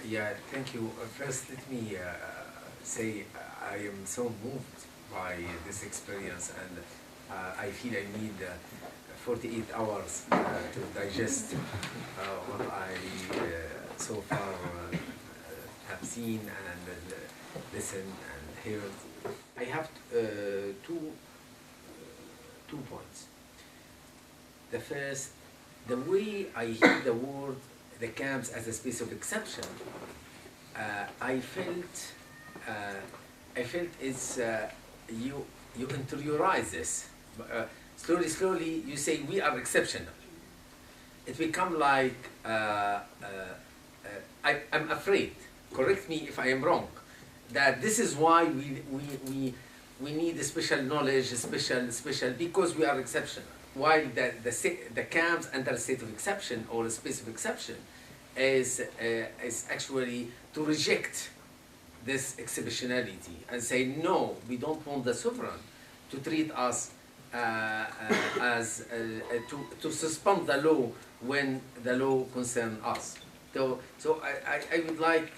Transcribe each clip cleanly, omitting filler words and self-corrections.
Yeah, thank you. First, let me say I am so moved by this experience, and I feel I need 48 hours to digest what I so far have seen and listened and heard. I have two points. The first, the way I hear the word the camps as a space of exception, I felt it's you interiorize this. Slowly you say we are exceptional. It become like I'm afraid. Correct me if I am wrong. That this is why we need a special knowledge, special because we are exceptional. While the camps under a state of exception or a space of exception is actually to reject this exceptionality and say no, we don't want the sovereign to treat us as to suspend the law when the law concerns us. So I would like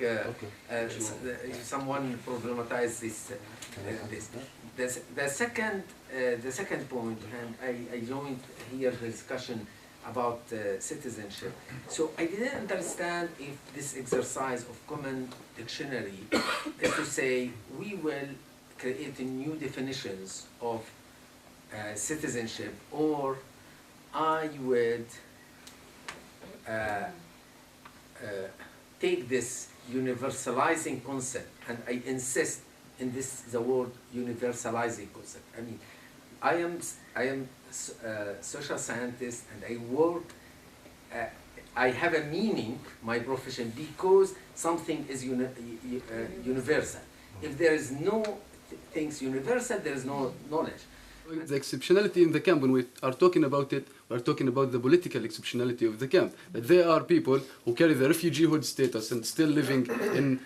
someone problematize this. The second point, and I joined here the discussion about citizenship. So I didn't understand if this exercise of common dictionary is to say we will create new definitions of citizenship, or I would take this universalizing concept, and I insist in this the word universalizing concept. I mean, I am a social scientist, and I work. I have a meaning, my profession, because something is universal. If there is no things universal, there is no knowledge. The exceptionality in the camp, when we are talking about it, we are talking about the political exceptionality of the camp. That there are people who carry the refugeehood status and still living in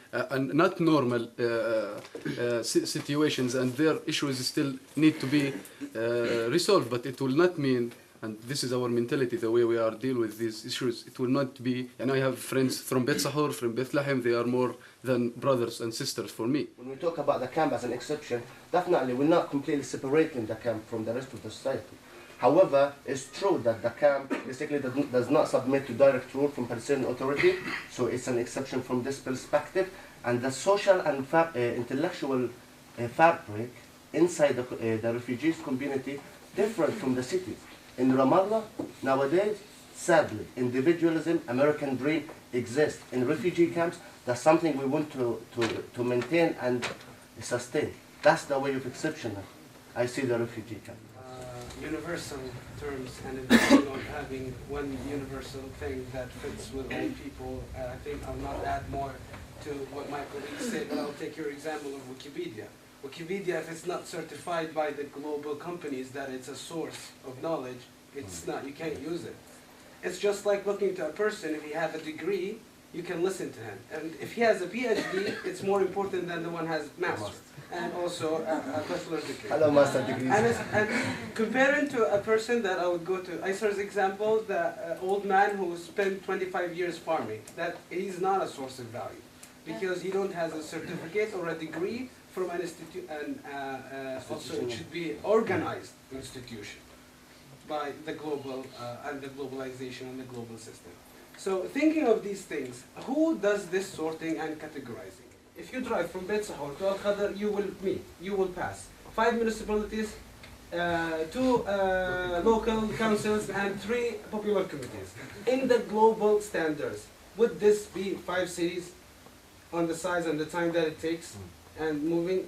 not normal situations, and their issues still need to be resolved. But it will not mean, and this is our mentality, the way we are dealing with these issues, it will not be, and I have friends from Bet Sahur, from Bethlehem, they are more than brothers and sisters for me. When we talk about the camp as an exception, definitely we're not completely separating the camp from the rest of the society. However, it's true that the camp basically does not submit to direct rule from Palestinian Authority, so it's an exception from this perspective. And the social and intellectual fabric inside the refugees community different from the cities. In Ramallah, nowadays, sadly, individualism, American dream exists. In refugee camps, that's something we want to maintain and sustain. That's the way of exceptional I see the refugee camp. Universal terms and insisting on having one universal thing that fits with all people. I think I'll not add more to what my colleagues said, but I'll take your example of Wikipedia. Wikipedia, if it's not certified by the global companies that it's a source of knowledge, it's not, you can't use it. It's just like looking to a person. If he has a degree, you can listen to him. And if he has a PhD, it's more important than the one who has master's and also a bachelor's degree. Hello, master degrees. And comparing to a person that I would go to, Iser's example, the old man who spent 25 years farming, that he's not a source of value because he don't have a certificate or a degree from an institute, and also it should be organized institution by the global and the globalization and the global system. So thinking of these things, who does this sorting and categorizing? If you drive from Bet Sahur to Al Khadr, you will pass 5 municipalities, 2 local councils, and 3 popular committees. In the global standards, would this be 5 cities on the size and the time that it takes and moving?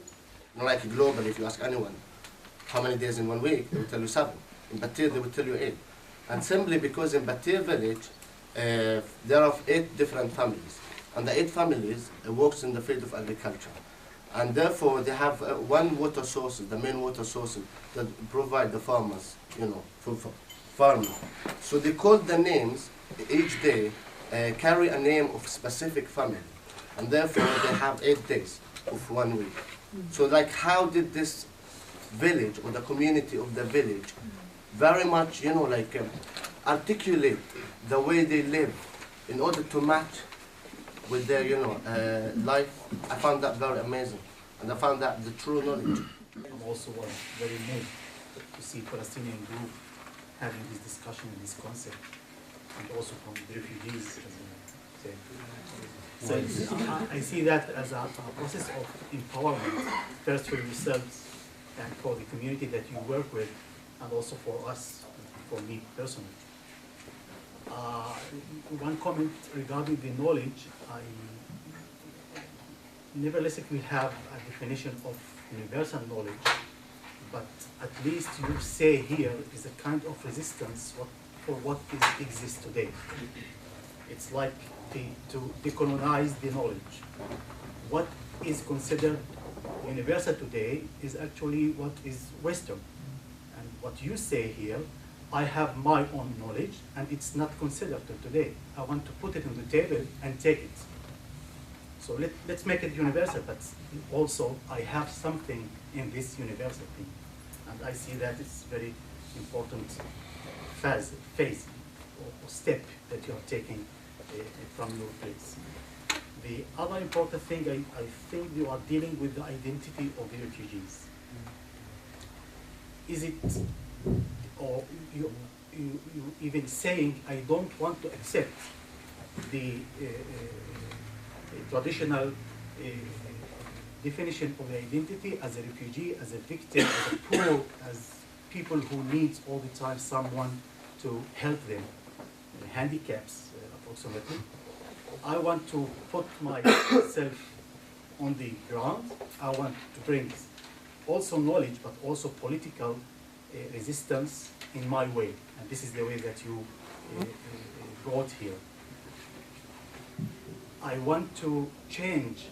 Like global, if you ask anyone, how many days in 1 week, they will tell you 7. In Batir, they will tell you 8. And simply because in Batir village, there are 8 different families. And the 8 families works in the field of agriculture. And therefore, they have one water source, the main water source that provide the farmers, for farming. So they call the names each day, carry a name of specific family. And therefore, they have 8 days of 1 week. So like, how did this village or the community of the village very much, articulate the way they live in order to match with their, life. I found that very amazing, and I found that the true knowledge. I'm also very moved to see Palestinian group having this discussion and this concept, and also from the refugees, as you said. So I see that as a process of empowerment, first for yourselves and for the community that you work with, and also for us, for me personally. One comment regarding the knowledge, nevertheless it will have a definition of universal knowledge, but at least you say here is a kind of resistance for what exists today. It's like to decolonize the knowledge. What is considered universal today is actually what is Western. And what you say here, I have my own knowledge and it's not considered today. I want to put it on the table and take it. So let's make it universal, but also I have something in this universal thing. And I see that it's very important phase or step that you are taking from your place. The other important thing, I think you are dealing with the identity of the refugees. Is it, or you even saying, I don't want to accept the traditional definition of the identity as a refugee, as a victim, as a poor, as people who need all the time someone to help them, handicaps approximately. I want to put myself on the ground. I want to bring also knowledge, but also political resistance in my way. And this is the way that you brought here. I want to change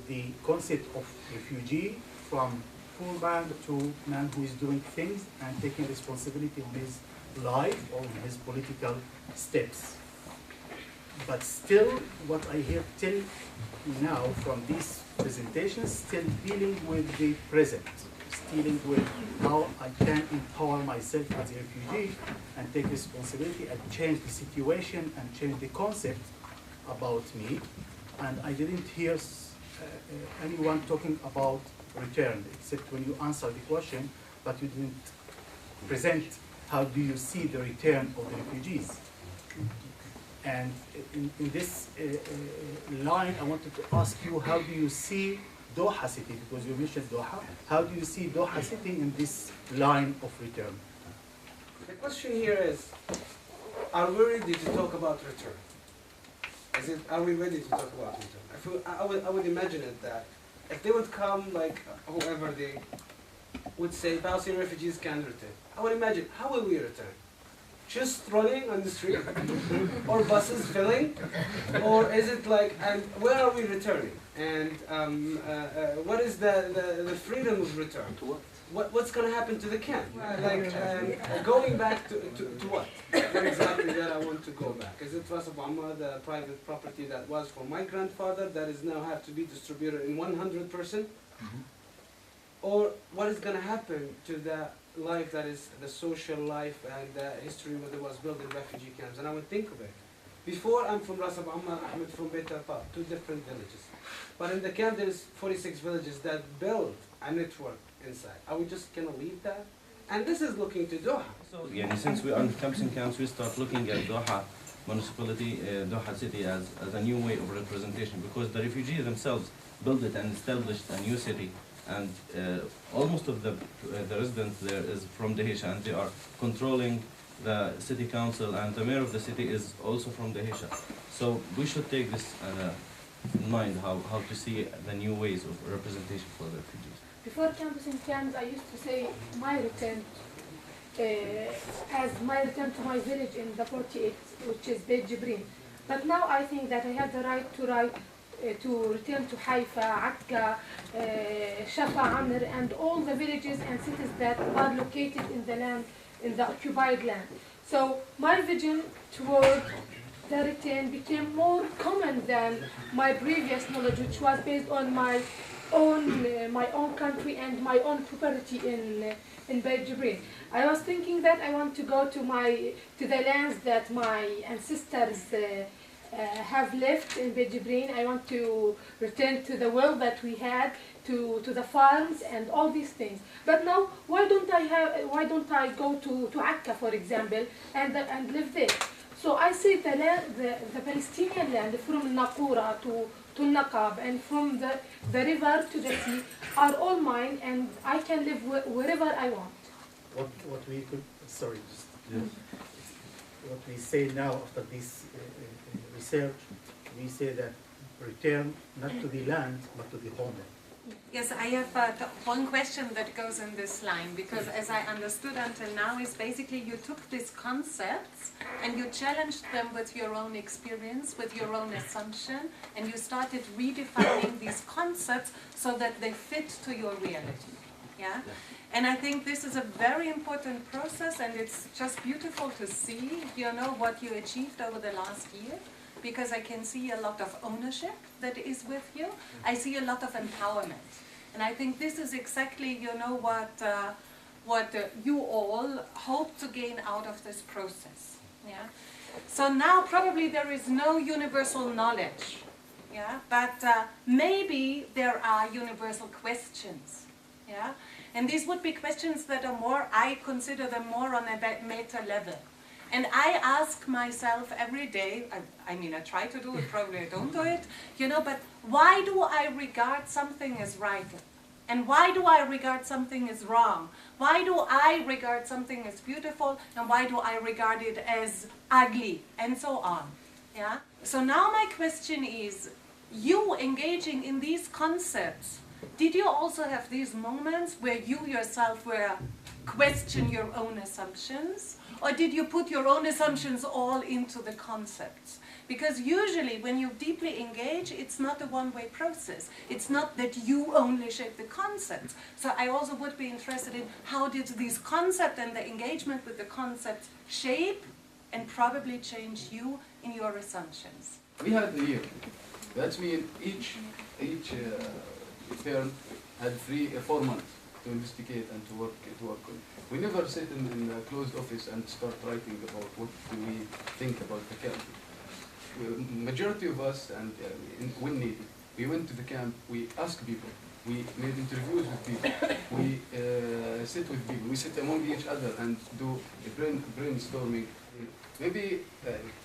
the concept of refugee from poor man to man who is doing things and taking responsibility on his life or on his political steps. But still, what I hear till now from these presentations, still dealing with the present, dealing with how I can empower myself as a refugee and take responsibility and change the situation and change the concept about me. And I didn't hear anyone talking about return, except when you answered the question, but you didn't present how do you see the return of the refugees. And in this line, I wanted to ask you, how do you see Doha City, because you mentioned Doha, how do you see Doha City in this line of return? The question here is, are we ready to talk about return? Are we ready to talk about return? I would imagine it that if they would come, like whoever they would say Palestinian refugees can return, I would imagine, how will we return? Just running on the street? Or buses filling? Or is it like, and where are we returning? And what is the freedom of return? To what? What's going to happen to the camp? Going back to what? What exactly that I want to go back? Is it Ras Abu Ammar, the private property that was for my grandfather that is now have to be distributed in 100%? Or what is going to happen to the life that is the social life and the history where it was built in refugee camps? And I would think of it. Before, I'm from Ras Abu Ammar, Ahmed from Beit al-Pab, 2 different villages. But in the camp, there's 46 villages that build a network inside. Are we just going to leave that? And this is looking to Doha. So, since we are on camps and camps, we start looking at Doha municipality, Doha city as a new way of representation, because the refugees themselves built it and established a new city. And almost of the residents there is from Dahesha, and they are controlling the city council, and the mayor of the city is also from Dahesha. So we should take this in mind, how to see the new ways of representation for the refugees. Before Campus in Camps, I used to say my return, as my return to my village in the 48, which is Beit Jibrin. But now I think that I have the right to return to Haifa, Akka, Shafa, Amr, and all the villages and cities that are located in the land, in the occupied land. So my vision toward the return became more common than my previous knowledge, which was based on my own country and my own property in Beit Jibrin. I was thinking that I want to go to the lands that my ancestors have left in Beit Jibrin. I want to return to the world that we had, to the farms and all these things. But now, why don't I go to Akka, for example, and live there? So I see the land, the Palestinian land, from Naqoura to Naqab, and from the river to the sea, are all mine, and I can live wherever I want. What we could, sorry, just, what we say now after this research, we say that return not to the land, but to the homeland. Yes, I have one question that goes in this line, because as I understood until now is basically you took these concepts and you challenged them with your own experience, with your own assumption, and you started redefining these concepts so that they fit to your reality. Yeah? And I think this is a very important process, and it's just beautiful to see, you know, what you achieved over the last year. Because I can see a lot of ownership that is with you. I see a lot of empowerment. And I think this is exactly, you know, what you all hope to gain out of this process. Yeah. So now probably there is no universal knowledge. Yeah. But maybe there are universal questions. Yeah. And these would be questions that are more, I consider them more on a meta level. And I ask myself every day, I mean, I try to do it, probably I don't do it, you know, but why do I regard something as right? And why do I regard something as wrong? Why do I regard something as beautiful? And why do I regard it as ugly? And so on, yeah? So now my question is, you engaging in these concepts, did you also have these moments where you yourself were question your own assumptions? Or did you put your own assumptions all into the concepts? Because usually when you deeply engage, it's not a one-way process. It's not that you only shape the concepts. So I also would be interested in how did these concepts and the engagement with the concepts shape and probably change you in your assumptions. We had a year. That means each firm had 4 months to investigate and to work on. We never sit in a closed office and start writing about what do we think about the camp. Majority of us, and when needed, we went to the camp, we asked people, we made interviews with people, we sit with people, we sit among each other and do a brainstorming. Maybe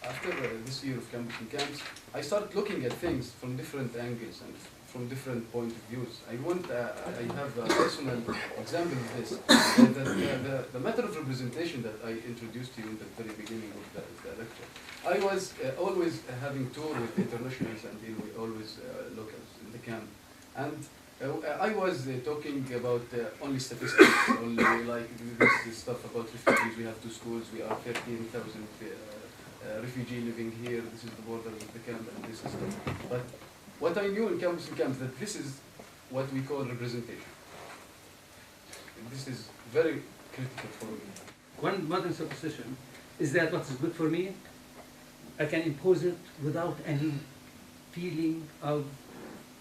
after this year of campus and camps, I started looking at things from different angles and from different point of views. I have a personal example of this. The matter of representation that I introduced to you in the very beginning of the lecture. I was always having tour with internationals and always locals in the camp. And I was talking about only statistics, only like this stuff about refugees. We have 2 schools, we are 13,000 refugees living here, this is the border of the camp and this is stuff. But what I knew in campus and camps that this is what we call representation. This is very critical for me. One modern supposition is that what is good for me, I can impose it without any feeling of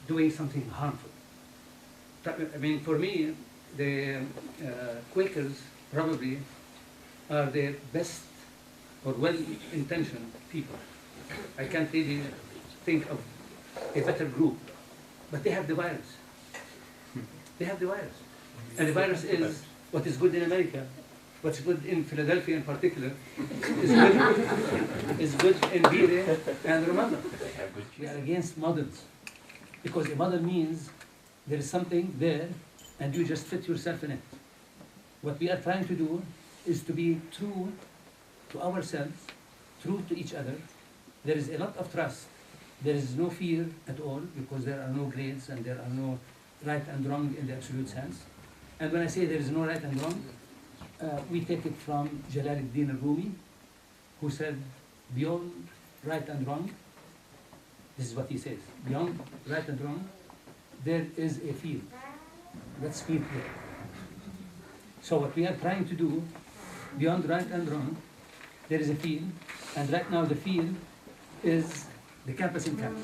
doing something harmful. I mean, for me, the Quakers probably are the best or well-intentioned people. I can't really think of a better group, but they have the virus. They have the virus. And the virus is what is good in America, what's good in Philadelphia in particular, is good in Beirut and Ramallah. We are against models, because a model means there is something there and you just fit yourself in it. What we are trying to do is to be true to ourselves, true to each other. There is a lot of trust. There is no fear at all, because there are no grades and there are no right and wrong in the absolute sense. And when I say there is no right and wrong, we take it from Jalaluddin al-Rumi, who said, beyond right and wrong, this is what he says, beyond right and wrong, there is a field. Let's field there. So what we are trying to do, beyond right and wrong, there is a field, and right now the field is the campus in camps.